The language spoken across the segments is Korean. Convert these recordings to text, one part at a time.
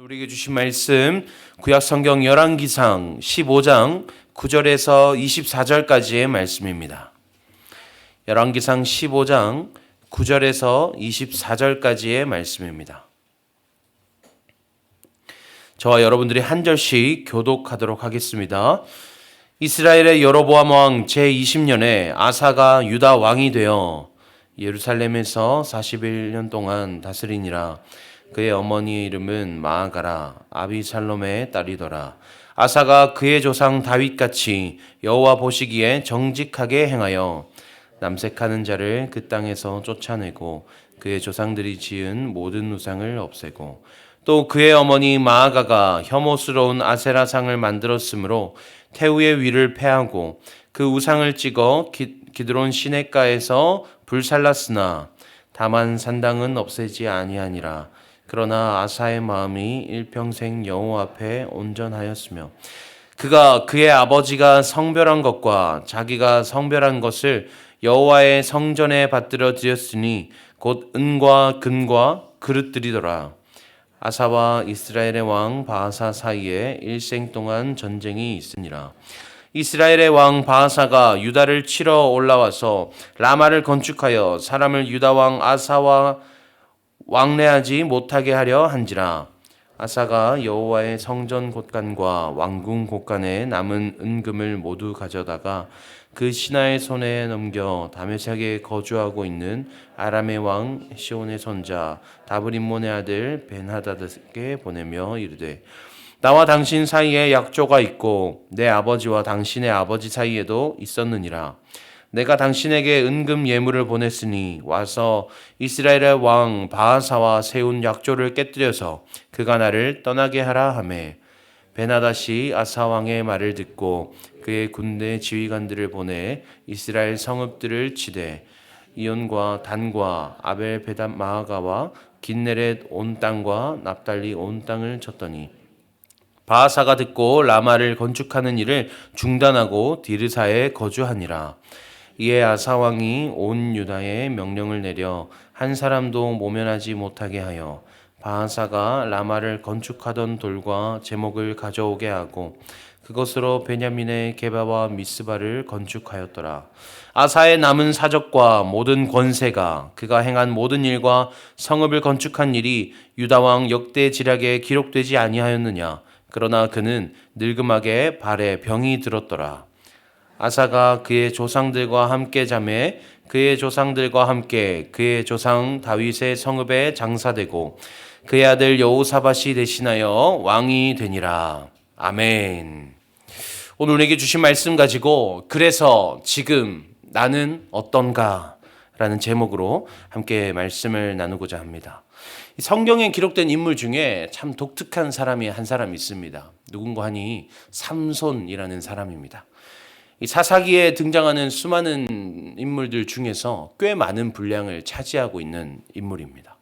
우리에게 주신 말씀 구약 성경 열왕기상 15장 9절에서 24절까지의 말씀입니다. 열왕기상 15장 9절에서 24절까지의 말씀입니다. 저와 여러분들이 한 절씩 교독하도록 하겠습니다. 이스라엘의 여로보암 왕 제20년에 아사가 유다 왕이 되어 예루살렘에서 41년 동안 다스리니라. 그의 어머니의 이름은 마아가라 아비살롬의 딸이더라. 아사가 그의 조상 다윗같이 여호와 보시기에 정직하게 행하여 남색하는 자를 그 땅에서 쫓아내고 그의 조상들이 지은 모든 우상을 없애고 또 그의 어머니 마아가가 혐오스러운 아세라상을 만들었으므로 태우의 위를 패하고 그 우상을 찍어 기드론 시냇가에서 불살랐으나 다만 산당은 없애지 아니하니라. 그러나 아사의 마음이 일평생 여호와 앞에 온전하였으며 그가 그의 아버지가 성별한 것과 자기가 성별한 것을 여호와의 성전에 받들어 드렸으니 곧 은과 금과 그릇들이더라. 아사와 이스라엘의 왕 바하사 사이에 일생 동안 전쟁이 있으니라. 이스라엘의 왕 바하사가 유다를 치러 올라와서 라마를 건축하여 사람을 유다 왕 아사와 왕래하지 못하게 하려 한지라. 아사가 여호와의 성전 곳간과 왕궁 곳간에 남은 은금을 모두 가져다가 그 신하의 손에 넘겨 다메섹에 거주하고 있는 아람의 왕 시온의 손자 다브림몬의 아들 벤하다드에게 보내며 이르되 나와 당신 사이에 약조가 있고 내 아버지와 당신의 아버지 사이에도 있었느니라. 내가 당신에게 은금 예물을 보냈으니 와서 이스라엘의 왕 바하사와 세운 약조를 깨뜨려서 그가 나를 떠나게 하라 하매 베나닷이 아사 왕의 말을 듣고 그의 군대 지휘관들을 보내 이스라엘 성읍들을 치되 이온과 단과 아벨 베닷 마아가와 긴네렛 온 땅과 납달리 온 땅을 쳤더니 바하사가 듣고 라마를 건축하는 일을 중단하고 디르사에 거주하니라. 이에 아사 왕이 온 유다에 명령을 내려 한 사람도 모면하지 못하게 하여 바하사가 라마를 건축하던 돌과 제목을 가져오게 하고 그것으로 베냐민의 게바와 미스바를 건축하였더라. 아사의 남은 사적과 모든 권세가 그가 행한 모든 일과 성읍을 건축한 일이 유다 왕 역대 지략에 기록되지 아니하였느냐. 그러나 그는 늙음하게 발에 병이 들었더라. 아사가 그의 조상들과 함께 자매 그의 조상들과 함께 그의 조상 다윗의 성읍에 장사되고 그의 아들 여호사밧이 대신하여 왕이 되니라. 아멘. 오늘 우리에게 주신 말씀 가지고 그래서 지금 나는 어떤가 라는 제목으로 함께 말씀을 나누고자 합니다. 성경에 기록된 인물 중에 참 독특한 사람이 한 사람 있습니다. 누군가 하니 삼손이라는 사람입니다. 이 사사기에 등장하는 수많은 인물들 중에서 꽤 많은 분량을 차지하고 있는 인물입니다.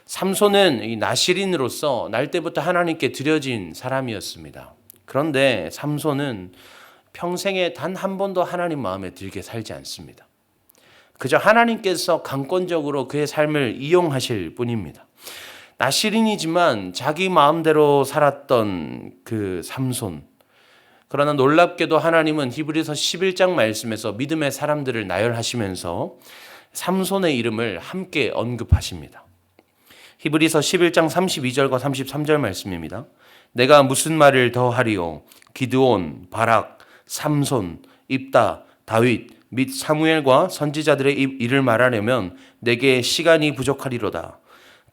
삼손은 이 나실인으로서 날 때부터 하나님께 드려진 사람이었습니다. 그런데 삼손은 평생에 단 한 번도 하나님 마음에 들게 살지 않습니다. 그저 하나님께서 강권적으로 그의 삶을 이용하실 뿐입니다. 나실인이지만 자기 마음대로 살았던 그 삼손. 그러나 놀랍게도 하나님은 히브리서 11장 말씀에서 믿음의 사람들을 나열하시면서 삼손의 이름을 함께 언급하십니다. 히브리서 11장 32절과 33절 말씀입니다. 내가 무슨 말을 더 하리요? 기드온, 바락, 삼손, 입다, 다윗 및 사무엘과 선지자들의 일을 말하려면 내게 시간이 부족하리로다.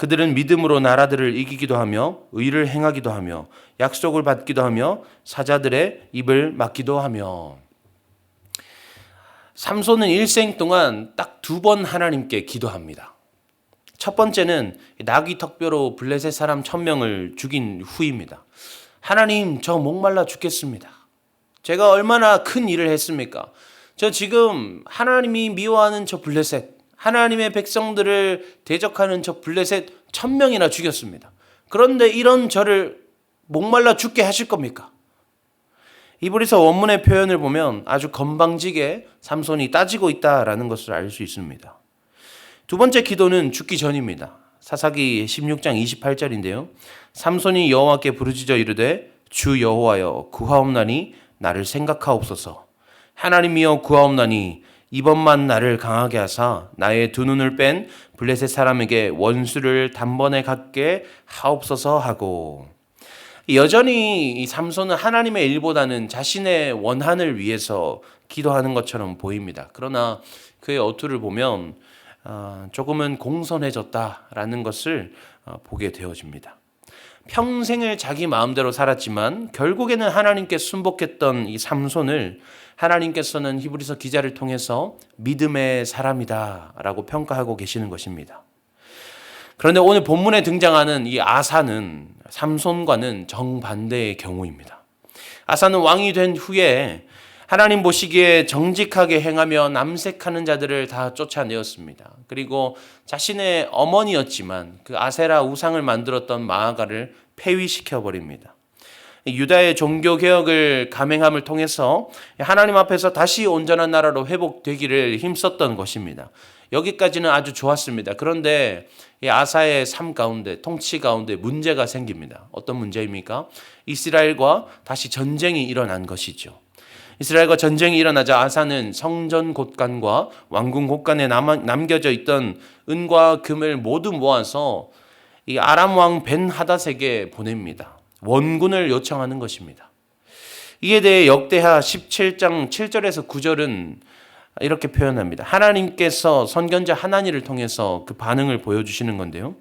그들은 믿음으로 나라들을 이기기도 하며 의를 행하기도 하며 약속을 받기도 하며 사자들의 입을 막기도 하며. 삼손은 일생 동안 딱 2번 하나님께 기도합니다. 첫 번째는 나귀 턱뼈로 블레셋 사람 1000명을 죽인 후입니다. 하나님, 저 목말라 죽겠습니다. 제가 얼마나 큰 일을 했습니까? 저 지금 하나님이 미워하는 저 블레셋, 하나님의 백성들을 대적하는 저 블레셋 1000명이나 죽였습니다. 그런데 이런 저를 목말라 죽게 하실 겁니까? 히브리서 원문의 표현을 보면 아주 건방지게 삼손이 따지고 있다라는 것을 알 수 있습니다. 두 번째 기도는 죽기 전입니다. 사사기 16장 28절인데요. 삼손이 여호와께 부르짖어 이르되 주 여호와여 구하옵나니 나를 생각하옵소서. 하나님이여 구하옵나니 이번만 나를 강하게 하사 나의 두 눈을 뺀 블레셋 사람에게 원수를 단번에 갖게 하옵소서 하고, 여전히 이 삼손은 하나님의 일보다는 자신의 원한을 위해서 기도하는 것처럼 보입니다. 그러나 그의 어투를 보면 조금은 공손해졌다라는 것을 보게 되어집니다. 평생을 자기 마음대로 살았지만 결국에는 하나님께 순복했던 이 삼손을 하나님께서는 히브리서 기자를 통해서 믿음의 사람이다라고 평가하고 계시는 것입니다. 그런데 오늘 본문에 등장하는 이 아사는 삼손과는 정반대의 경우입니다. 아사는 왕이 된 후에 하나님 보시기에 정직하게 행하며 남색하는 자들을 다 쫓아내었습니다. 그리고 자신의 어머니였지만 그 아세라 우상을 만들었던 마아가를 폐위시켜버립니다. 유다의 종교개혁을 감행함을 통해서 하나님 앞에서 다시 온전한 나라로 회복되기를 힘썼던 것입니다. 여기까지는 아주 좋았습니다. 그런데 이 아사의 삶 가운데, 통치 가운데 문제가 생깁니다. 어떤 문제입니까? 이스라엘과 다시 전쟁이 일어난 것이죠. 이스라엘과 전쟁이 일어나자 아사는 성전 곳간과 왕궁 곳간에 남겨져 있던 은과 금을 모두 모아서 이 아람 왕 벤하닷에게 보냅니다. 원군을 요청하는 것입니다. 이에 대해 역대하 17장 7절에서 9절은 이렇게 표현합니다. 하나님께서 선견자 하나니를 통해서 그 반응을 보여주시는 건데요.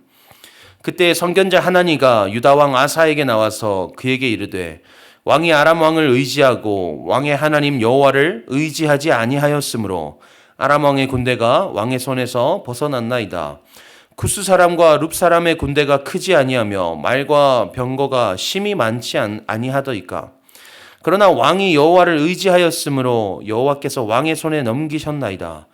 그때 선견자 하나니가 유다 왕 아사에게 나와서 그에게 이르되 왕이 아람 왕을 의지하고 왕의 하나님 여호와를 의지하지 아니하였으므로 아람 왕의 군대가 왕의 손에서 벗어났나이다. 구스 사람과 룹 사람의 군대가 크지 아니하며 말과 병거가 심히 많지 아니하더이까. 그러나 왕이 여호와를 의지하였으므로 여호와께서 왕의 손에 넘기셨나이다.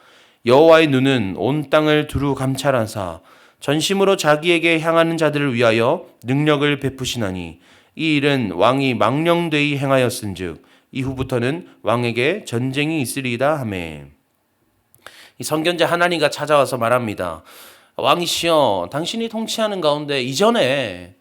여호와의 눈은 온 땅을 두루 감찰하사 전심으로 자기에게 향하는 자들을 위하여 능력을 베푸시나니 이 일은 왕이 망령되이 행하였은즉 이후부터는 왕에게 전쟁이 있으리이다 하매. 이 선견자 하나니가 찾아와서 말합니다. 왕이시여, 당신이 통치하는 가운데 이전에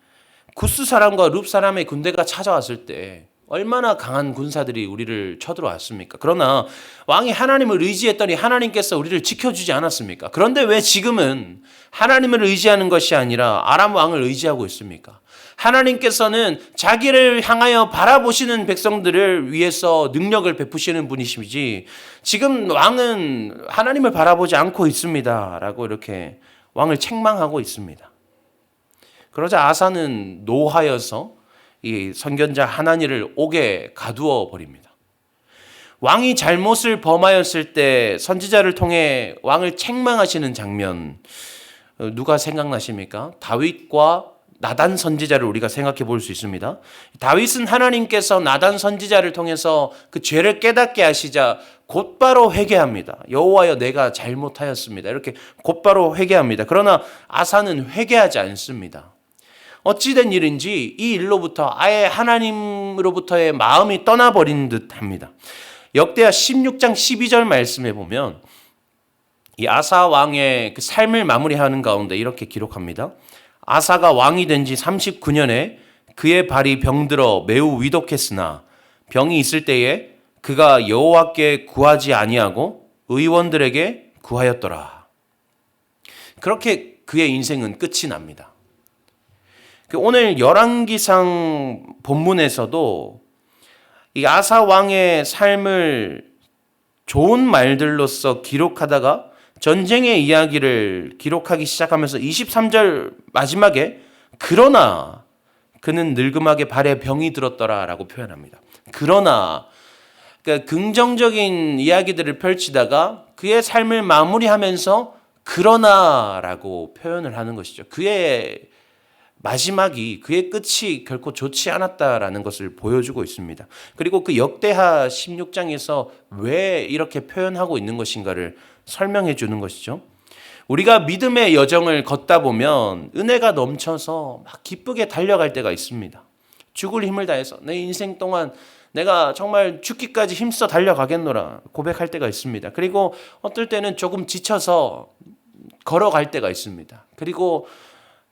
구스 사람과 룹 사람의 군대가 찾아왔을 때 얼마나 강한 군사들이 우리를 쳐들어왔습니까? 그러나 왕이 하나님을 의지했더니 하나님께서 우리를 지켜주지 않았습니까? 그런데 왜 지금은 하나님을 의지하는 것이 아니라 아람 왕을 의지하고 있습니까? 하나님께서는 자기를 향하여 바라보시는 백성들을 위해서 능력을 베푸시는 분이시지 지금 왕은 하나님을 바라보지 않고 있습니다 라고 이렇게 왕을 책망하고 있습니다. 그러자 아사는 노하여서 이 선견자 하나니를 옥에 가두어 버립니다. 왕이 잘못을 범하였을 때 선지자를 통해 왕을 책망하시는 장면 누가 생각나십니까? 다윗과 나단 선지자를 우리가 생각해 볼 수 있습니다. 다윗은 하나님께서 나단 선지자를 통해서 그 죄를 깨닫게 하시자 곧바로 회개합니다. 여호와여 내가 잘못하였습니다. 이렇게 곧바로 회개합니다. 그러나 아사는 회개하지 않습니다. 어찌된 일인지 이 일로부터 아예 하나님으로부터의 마음이 떠나버린 듯합니다. 역대하 16장 12절 말씀에 보면 이 아사 왕의 그 삶을 마무리하는 가운데 이렇게 기록합니다. 아사가 왕이 된 지 39년에 그의 발이 병들어 매우 위독했으나 병이 있을 때에 그가 여호와께 구하지 아니하고 의원들에게 구하였더라. 그렇게 그의 인생은 끝이 납니다. 오늘 열왕기상 본문에서도 이 아사 왕의 삶을 좋은 말들로서 기록하다가 전쟁의 이야기를 기록하기 시작하면서 23절 마지막에 그러나 그는 늙음하게 발에 병이 들었더라라고 표현합니다. 그러나 그러니까 긍정적인 이야기들을 펼치다가 그의 삶을 마무리하면서 그러나라고 표현을 하는 것이죠. 그의 마지막이 그의 끝이 결코 좋지 않았다라는 것을 보여주고 있습니다. 그리고 그 역대하 16장에서 왜 이렇게 표현하고 있는 것인가를 설명해 주는 것이죠. 우리가 믿음의 여정을 걷다 보면 은혜가 넘쳐서 막 기쁘게 달려갈 때가 있습니다. 죽을 힘을 다해서 내 인생 동안 내가 정말 죽기까지 힘써 달려가겠노라 고백할 때가 있습니다. 그리고 어떨 때는 조금 지쳐서 걸어갈 때가 있습니다. 그리고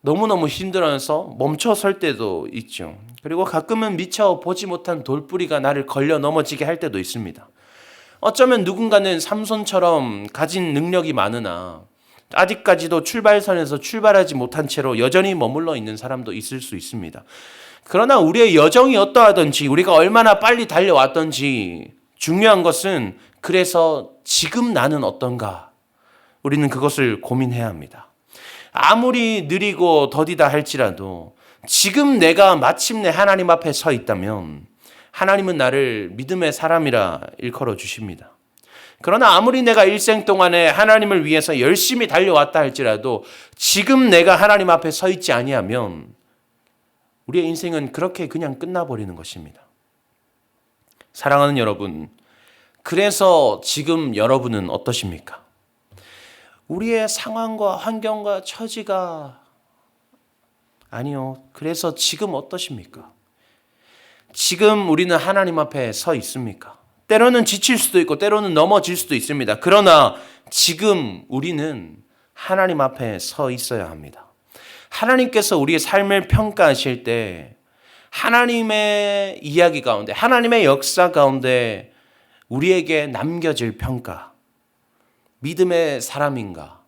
너무너무 힘들어서 멈춰 설 때도 있죠. 그리고 가끔은 미처 보지 못한 돌뿌리가 나를 걸려 넘어지게 할 때도 있습니다. 어쩌면 누군가는 삼손처럼 가진 능력이 많으나 아직까지도 출발선에서 출발하지 못한 채로 여전히 머물러 있는 사람도 있을 수 있습니다. 그러나 우리의 여정이 어떠하든지 우리가 얼마나 빨리 달려왔든지 중요한 것은 그래서 지금 나는 어떤가? 우리는 그것을 고민해야 합니다. 아무리 느리고 더디다 할지라도 지금 내가 마침내 하나님 앞에 서 있다면 하나님은 나를 믿음의 사람이라 일컬어 주십니다. 그러나 아무리 내가 일생 동안에 하나님을 위해서 열심히 달려왔다 할지라도 지금 내가 하나님 앞에 서 있지 아니하면 우리의 인생은 그렇게 그냥 끝나버리는 것입니다. 사랑하는 여러분, 그래서 지금 여러분은 어떠십니까? 우리의 상황과 환경과 처지가 아니요. 그래서 지금 어떠십니까? 지금 우리는 하나님 앞에 서 있습니까? 때로는 지칠 수도 있고 때로는 넘어질 수도 있습니다. 그러나 지금 우리는 하나님 앞에 서 있어야 합니다. 하나님께서 우리의 삶을 평가하실 때 하나님의 이야기 가운데, 하나님의 역사 가운데 우리에게 남겨질 평가, 믿음의 사람인가?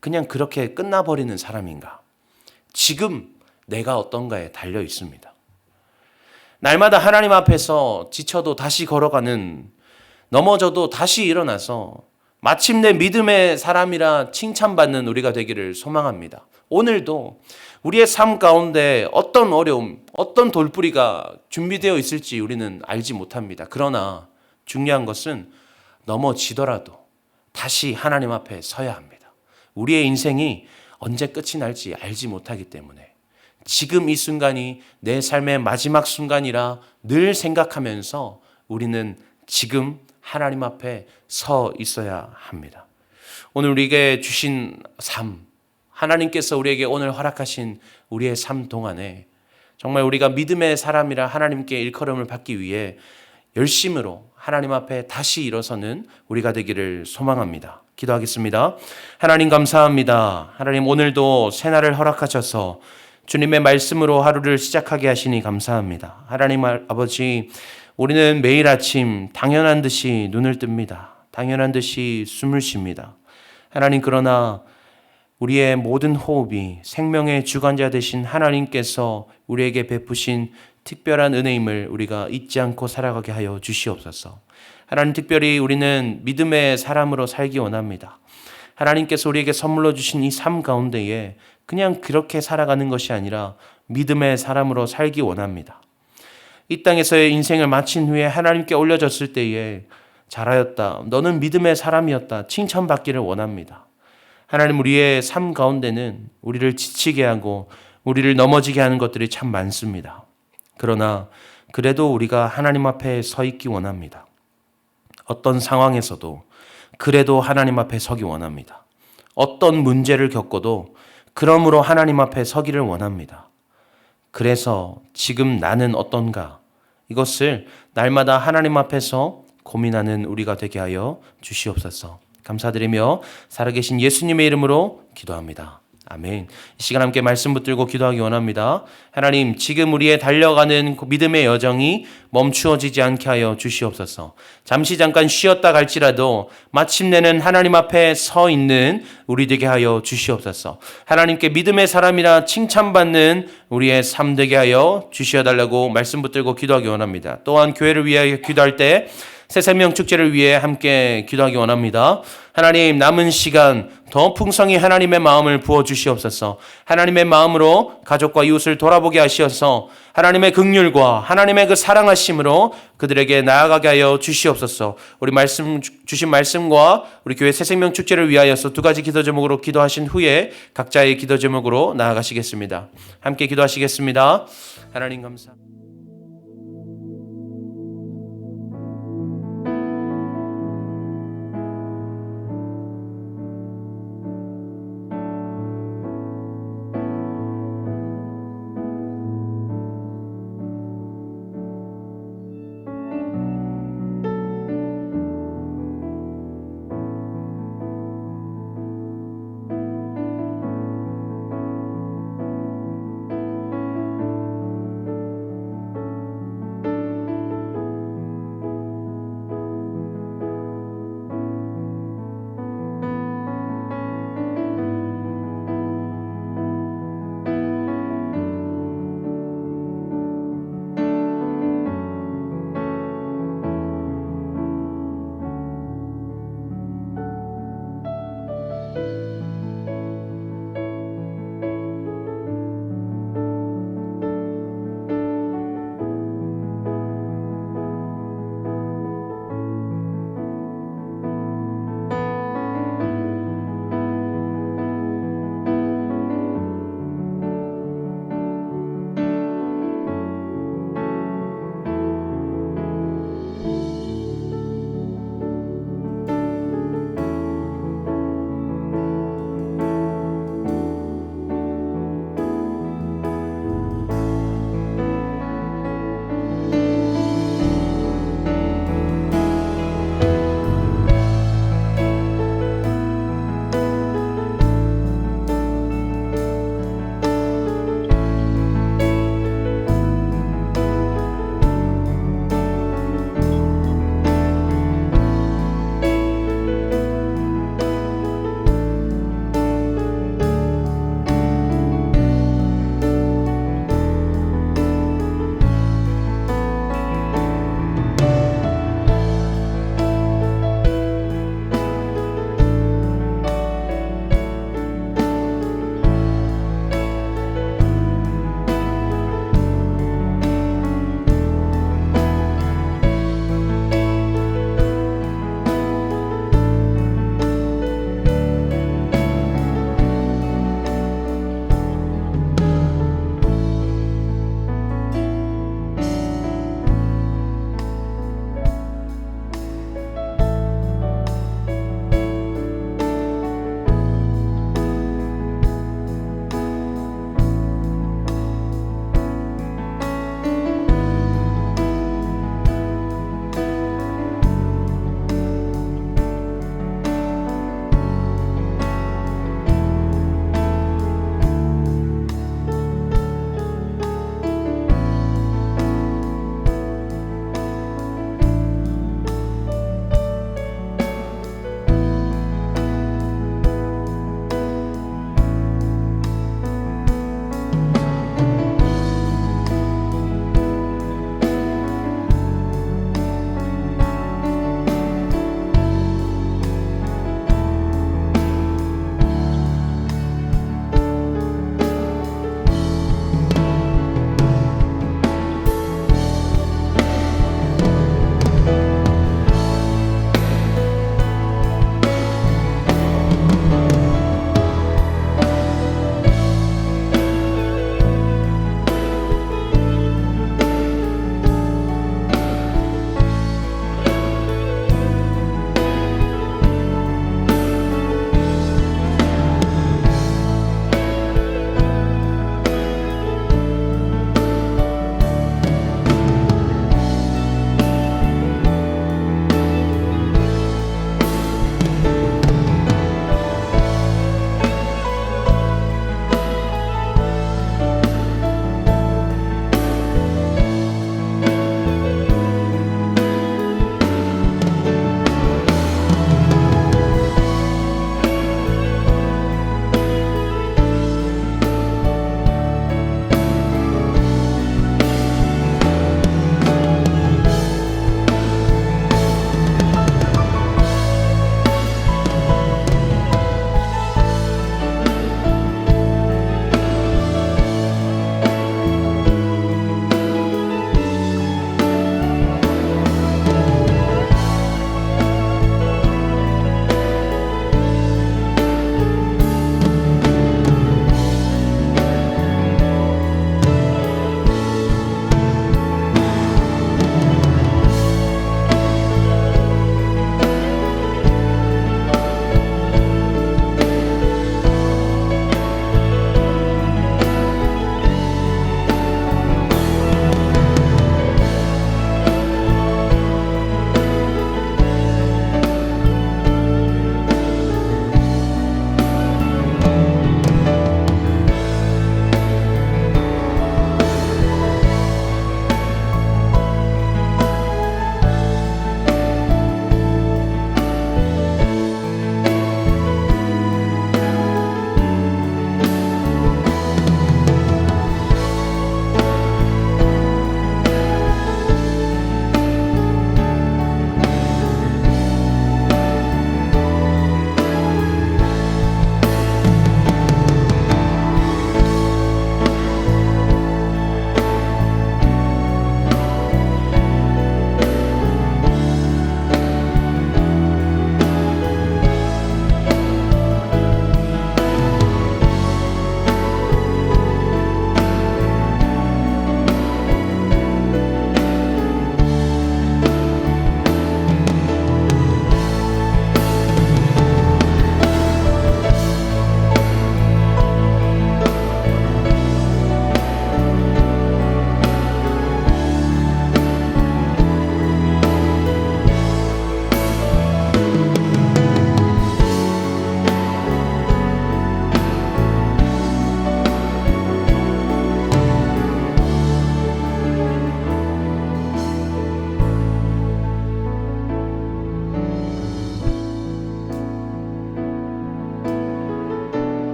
그냥 그렇게 끝나버리는 사람인가? 지금 내가 어떤가에 달려 있습니다. 날마다 하나님 앞에서 지쳐도 다시 걸어가는, 넘어져도 다시 일어나서 마침내 믿음의 사람이라 칭찬받는 우리가 되기를 소망합니다. 오늘도 우리의 삶 가운데 어떤 어려움, 어떤 돌뿌리가 준비되어 있을지 우리는 알지 못합니다. 그러나 중요한 것은 넘어지더라도 다시 하나님 앞에 서야 합니다. 우리의 인생이 언제 끝이 날지 알지 못하기 때문에 지금 이 순간이 내 삶의 마지막 순간이라 늘 생각하면서 우리는 지금 하나님 앞에 서 있어야 합니다. 오늘 우리에게 주신 삶, 하나님께서 우리에게 오늘 허락하신 우리의 삶 동안에 정말 우리가 믿음의 사람이라 하나님께 일컬음을 받기 위해 열심으로 하나님 앞에 다시 일어서는 우리가 되기를 소망합니다. 기도하겠습니다. 하나님 감사합니다. 하나님 오늘도 새날을 허락하셔서 주님의 말씀으로 하루를 시작하게 하시니 감사합니다. 하나님 아버지, 우리는 매일 아침 당연한 듯이 눈을 뜹니다. 당연한 듯이 숨을 쉽니다. 하나님, 그러나 우리의 모든 호흡이 생명의 주관자 되신 하나님께서 우리에게 베푸신 특별한 은혜임을 우리가 잊지 않고 살아가게 하여 주시옵소서. 하나님, 특별히 우리는 믿음의 사람으로 살기 원합니다. 하나님께서 우리에게 선물로 주신 이 삶 가운데에 그냥 그렇게 살아가는 것이 아니라 믿음의 사람으로 살기 원합니다. 이 땅에서의 인생을 마친 후에 하나님께 올려졌을 때에 잘하였다, 너는 믿음의 사람이었다 칭찬받기를 원합니다. 하나님, 우리의 삶 가운데는 우리를 지치게 하고 우리를 넘어지게 하는 것들이 참 많습니다. 그러나 그래도 우리가 하나님 앞에 서 있기 원합니다. 어떤 상황에서도 그래도 하나님 앞에 서기 원합니다. 어떤 문제를 겪어도 그러므로 하나님 앞에 서기를 원합니다. 그래서 지금 나는 어떤가? 이것을 날마다 하나님 앞에서 고민하는 우리가 되게 하여 주시옵소서. 감사드리며 살아계신 예수님의 이름으로 기도합니다. 아멘. 이 시간 함께 말씀 붙들고 기도하기 원합니다. 하나님, 지금 우리의 달려가는 믿음의 여정이 멈추어지지 않게 하여 주시옵소서. 잠시 잠깐 쉬었다 갈지라도 마침내는 하나님 앞에 서 있는 우리 되게 하여 주시옵소서. 하나님께 믿음의 사람이라 칭찬받는 우리의 삶 되게 하여 주시어달라고 말씀 붙들고 기도하기 원합니다. 또한 교회를 위하여 기도할 때 새생명 축제를 위해 함께 기도하기 원합니다. 하나님, 남은 시간 더 풍성히 하나님의 마음을 부어주시옵소서. 하나님의 마음으로 가족과 이웃을 돌아보게 하시어서 하나님의 긍휼과 하나님의 그 사랑하심으로 그들에게 나아가게 하여 주시옵소서. 우리 말씀 주신 말씀과 우리 교회 새생명 축제를 위하여서 두 가지 기도 제목으로 기도하신 후에 각자의 기도 제목으로 나아가시겠습니다. 함께 기도하시겠습니다. 하나님 감사합니다.